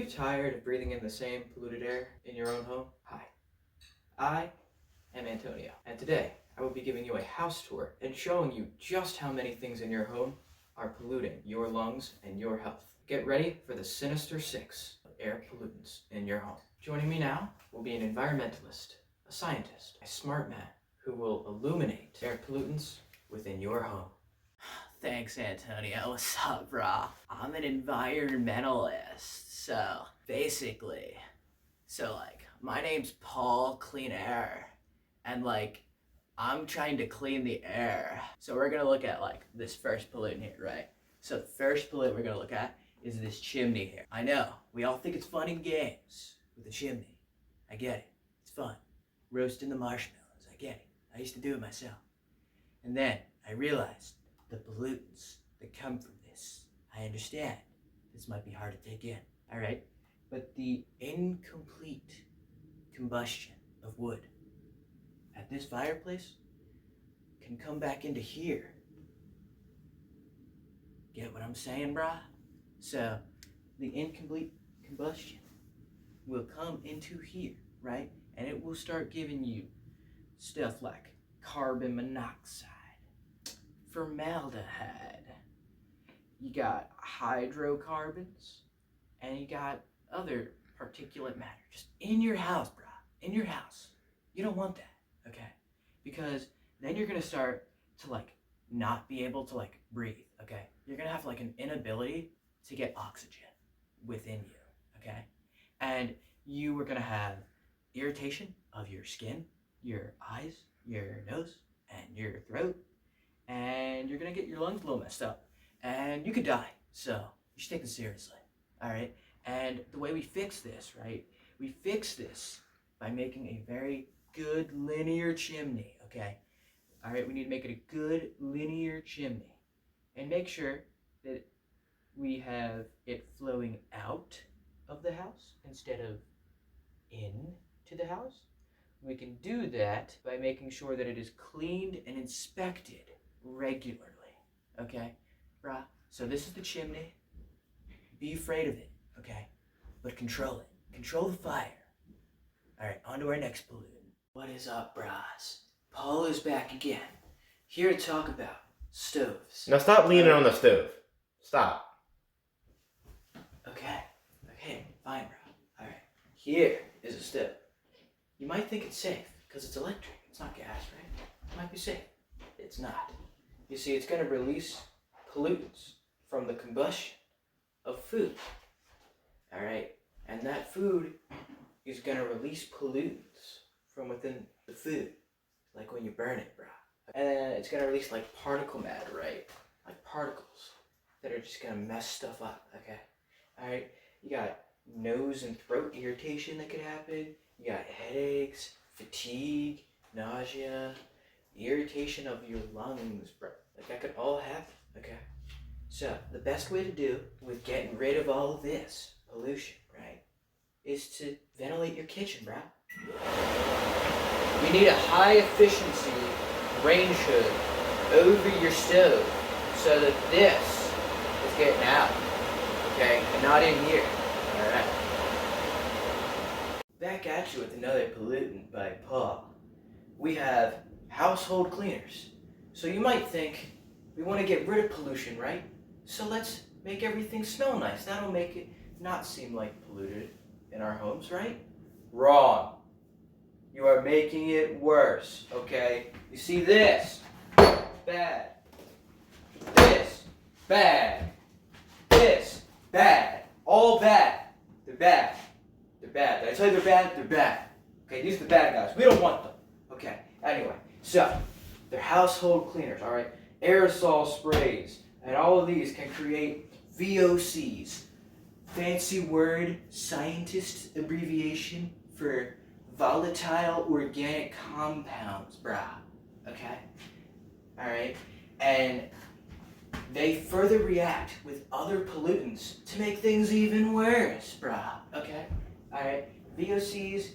tired of breathing in the same polluted air in your own home? Hi, I am Antonio, and today I will be giving you a house tour and showing you just how many things in your home are polluting your lungs and your health. Get ready for the sinister 6 of air pollutants in your home. Joining me now will be an environmentalist, a scientist, a smart man who will illuminate air pollutants within your home. Thanks, Antonio. What's up, brah? I'm an environmentalist, so basically, my name's Paul Clean Air, and I'm trying to clean the air. So we're gonna look at this first pollutant here, right? So the first pollutant we're gonna look at is this chimney here. I know, we all think it's fun and games with the chimney. I get it, it's fun. Roasting the marshmallows, I get it. I used to do it myself. And then I realized the pollutants that come from this. I understand this might be hard to take in, all right? But the incomplete combustion of wood at this fireplace can come back into here. Get what I'm saying, brah? So the incomplete combustion will come into here, right? And it will start giving you stuff like carbon monoxide, formaldehyde, you got hydrocarbons, and you got other particulate matter just in your house, brah. In your house. You don't want that, okay? Because then you're gonna start to not be able to breathe, okay? You're gonna have an inability to get oxygen within you, okay? And you are gonna have irritation of your skin, your eyes, your nose, and your throat, and you're gonna get your lungs a little messed up, and you could die. So you should take this seriously, all right? And the way we fix this, right? We fix this by making a very good linear chimney, okay? All right, we need to make it a good linear chimney, and make sure that we have it flowing out of the house instead of into the house. We can do that by making sure that it is cleaned and inspected regularly, okay, brah? So this is the chimney. Be afraid of it, okay? But control it. Control the fire. All right, on to our next pollutant. What is up, brahs? Paul is back again, here to talk about stoves. Now stop leaning on the stove. Stop. Okay, fine, bro. All right, here is a stove. You might think it's safe because it's electric. It's not gas, right? It might be safe. It's not. You see, it's going to release pollutants from the combustion of food. All right, and that food is going to release pollutants from within the food, like when you burn it, bro. And it's going to release particle matter, right? Like particles that are just going to mess stuff up, okay? All right, you got nose and throat irritation that could happen. You got headaches, fatigue, nausea, irritation of your lungs, bro. That could all happen, okay? So the best way to do with getting rid of all of this pollution, right, is to ventilate your kitchen, bro. You need a high efficiency range hood over your stove so that this is getting out, okay, and not in here, all right? Back at you with another pollutant by Paul. We have household cleaners. So you might think we want to get rid of pollution, right? So let's make everything smell nice. That'll make it not seem like polluted in our homes, right? Wrong. You are making it worse, okay? You see this? Bad. This? Bad. This? Bad. All bad. They're bad. They're bad. Did I tell you they're bad? They're bad. Okay, these are the bad guys. We don't want them. Okay, anyway, so they're household cleaners, all right? Aerosol sprays, and all of these can create VOCs. Fancy word, scientist abbreviation for volatile organic compounds, brah. Okay? All right? And they further react with other pollutants to make things even worse, brah. Okay? Alright, VOCs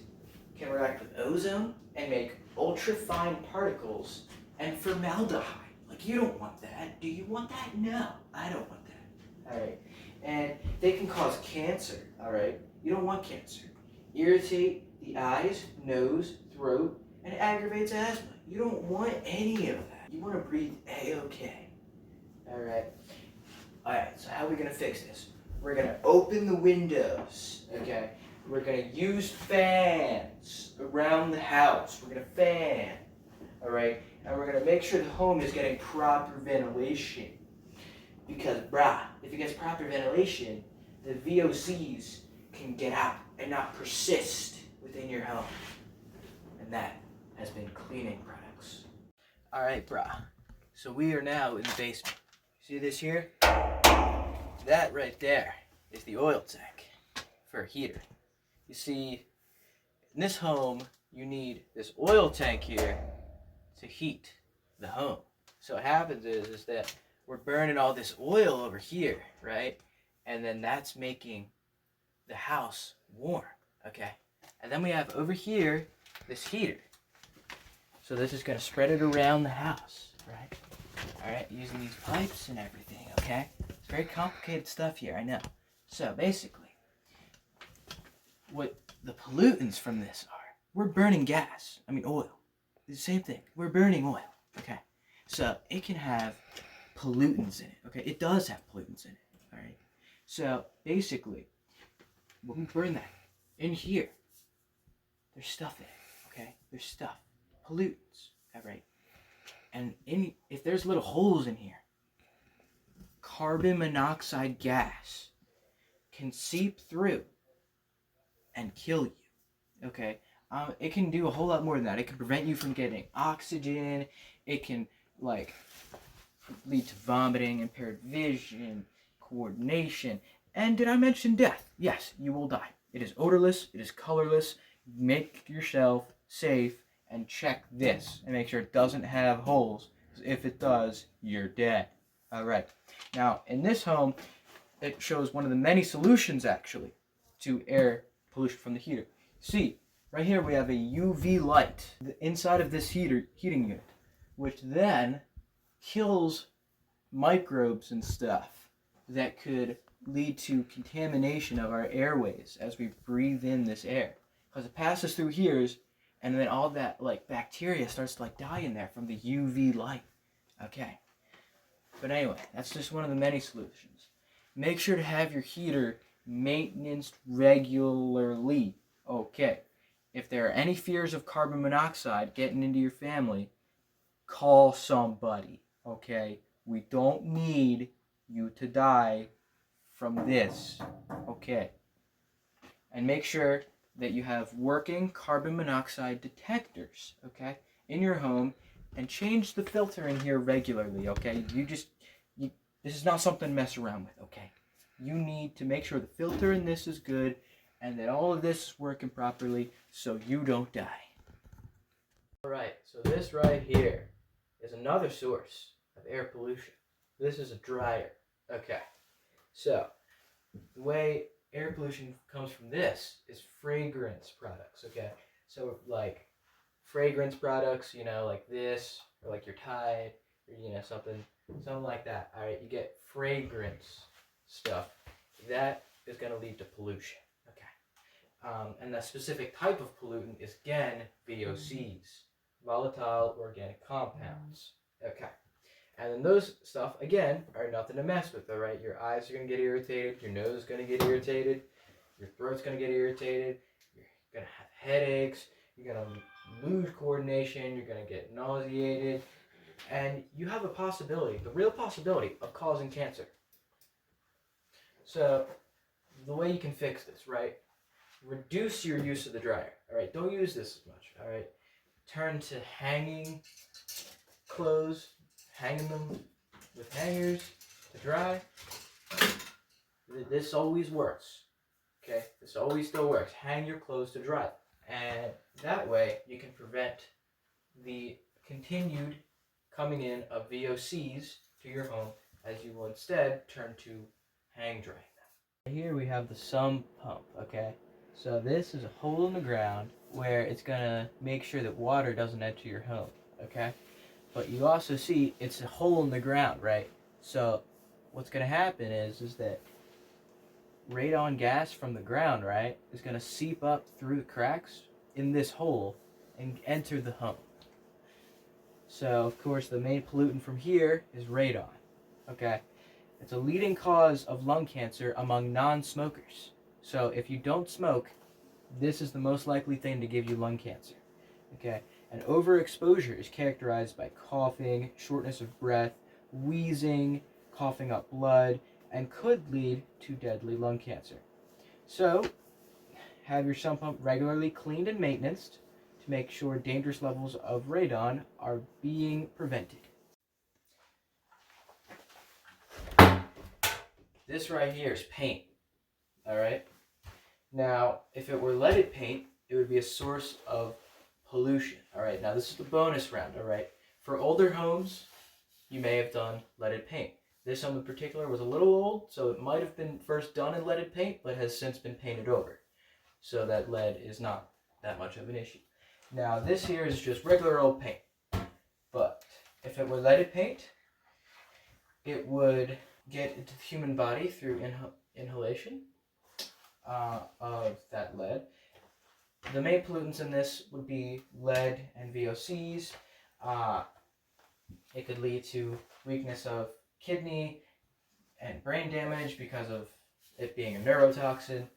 can react with ozone and make ultrafine particles and formaldehyde. You don't want that. Do you want that? No, I don't want that. Alright, and they can cause cancer, all right? You don't want cancer. Irritate the eyes, nose, throat, and it aggravates asthma. You don't want any of that. You want to breathe A-okay. All right. All right, so how are we going to fix this? We're going to open the windows, okay? We're going to use fans around the house. We're going to fan, all right? And we're going to make sure the home is getting proper ventilation. Because, brah, if it gets proper ventilation, the VOCs can get out and not persist within your home. And that has been cleaning products. All right, brah. So we are now in the basement. See this here? That right there is the oil tank for a heater. You see, in this home, you need this oil tank here to heat the home. So what happens is that we're burning all this oil over here, right? And then that's making the house warm, okay? And then we have over here this heater. So this is gonna spread it around the house, right? All right, using these pipes and everything, okay? It's very complicated stuff here, I know. So basically, what the pollutants from this are, we're burning gas, oil. It's the same thing, we're burning oil, okay? So it can have pollutants in it, okay? It does have pollutants in it, all right? So basically, when we burn that in here, there's stuff in it, okay? There's stuff, pollutants, all right? And if there's little holes in here, carbon monoxide gas can seep through and kill you, okay? It can do a whole lot more than that. It can prevent you from getting oxygen. It can, lead to vomiting, impaired vision, coordination, and did I mention death? Yes, you will die. It is odorless. It is colorless. Make yourself safe and check this and make sure it doesn't have holes. If it does, you're dead. All right. Now, in this home, it shows one of the many solutions, actually, to air pollution from the heater. See, right here we have a UV light inside of this heating unit, which then kills microbes and stuff that could lead to contamination of our airways as we breathe in this air. Because it passes through here, and then all that bacteria starts to die in there from the UV light. Okay. But anyway, that's just one of the many solutions. Make sure to have your heater maintenance regularly. Okay. If there are any fears of carbon monoxide getting into your family, call somebody. Okay. We don't need you to die from this. Okay. And make sure that you have working carbon monoxide detectors, okay, in your home, and change the filter in here regularly, okay? This is not something to mess around with, okay? You need to make sure the filter in this is good and that all of this is working properly so you don't die. All right, so this right here is another source of air pollution. This is a dryer, okay? So, the way air pollution comes from this is fragrance products, okay? So fragrance products, like this, or like your Tide, or something like that. All right, you get fragrance stuff. That is going to lead to pollution, okay? And the specific type of pollutant is, again, VOCs, volatile organic compounds, okay? And then those stuff, again, are nothing to mess with, all right? Your eyes are going to get irritated. Your nose is going to get irritated. Your throat's going to get irritated. You're going to have headaches. You're going to lose coordination. You're going to get nauseated. And you have a possibility, the real possibility, of causing cancer. So the way you can fix this, right? Reduce your use of the dryer, all right? Don't use this as much, all right? Turn to hanging clothes, hanging them with hangers to dry. This always works, okay? This always still works. Hang your clothes to dry. And that way you can prevent the continued coming in of VOCs to your home, as you will instead turn to hang drying them. Here we have the Sump Pump, okay? So this is a hole in the ground where it's gonna make sure that water doesn't enter your home, okay? But you also see it's a hole in the ground, right? So what's gonna happen is that radon gas from the ground, right, is going to seep up through the cracks in this hole and enter the home. So, of course, the main pollutant from here is radon. Okay? It's a leading cause of lung cancer among non-smokers. So, if you don't smoke, this is the most likely thing to give you lung cancer. Okay? And overexposure is characterized by coughing, shortness of breath, wheezing, coughing up blood, and could lead to deadly lung cancer. So, have your sump pump regularly cleaned and maintained to make sure dangerous levels of radon are being prevented. This right here is paint. Alright? Now, if it were leaded paint, it would be a source of pollution. Alright, now this is the bonus round. Alright? For older homes, you may have done leaded paint. This home in particular was a little old, so it might have been first done in leaded paint, but has since been painted over. So that lead is not that much of an issue. Now, this here is just regular old paint. But if it were leaded paint, it would get into the human body through inhalation of that lead. The main pollutants in this would be lead and VOCs. It could lead to weakness of kidney and brain damage because of it being a neurotoxin,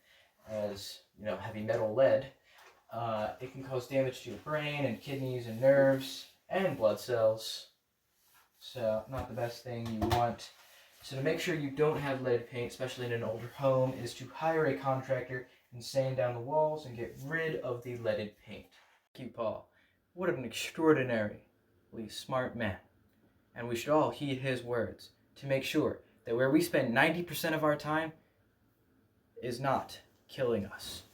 as you know, heavy metal lead. It can cause damage to your brain and kidneys and nerves and blood cells. So not the best thing you want. So to make sure you don't have lead paint, especially in an older home, is to hire a contractor and sand down the walls and get rid of the leaded paint. Thank you, Paul. What an extraordinarily smart man. And we should all heed his words to make sure that where we spend 90% of our time is not killing us.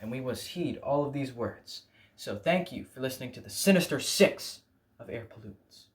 And we must heed all of these words. So thank you for listening to the Sinister 6 of Air Pollutants.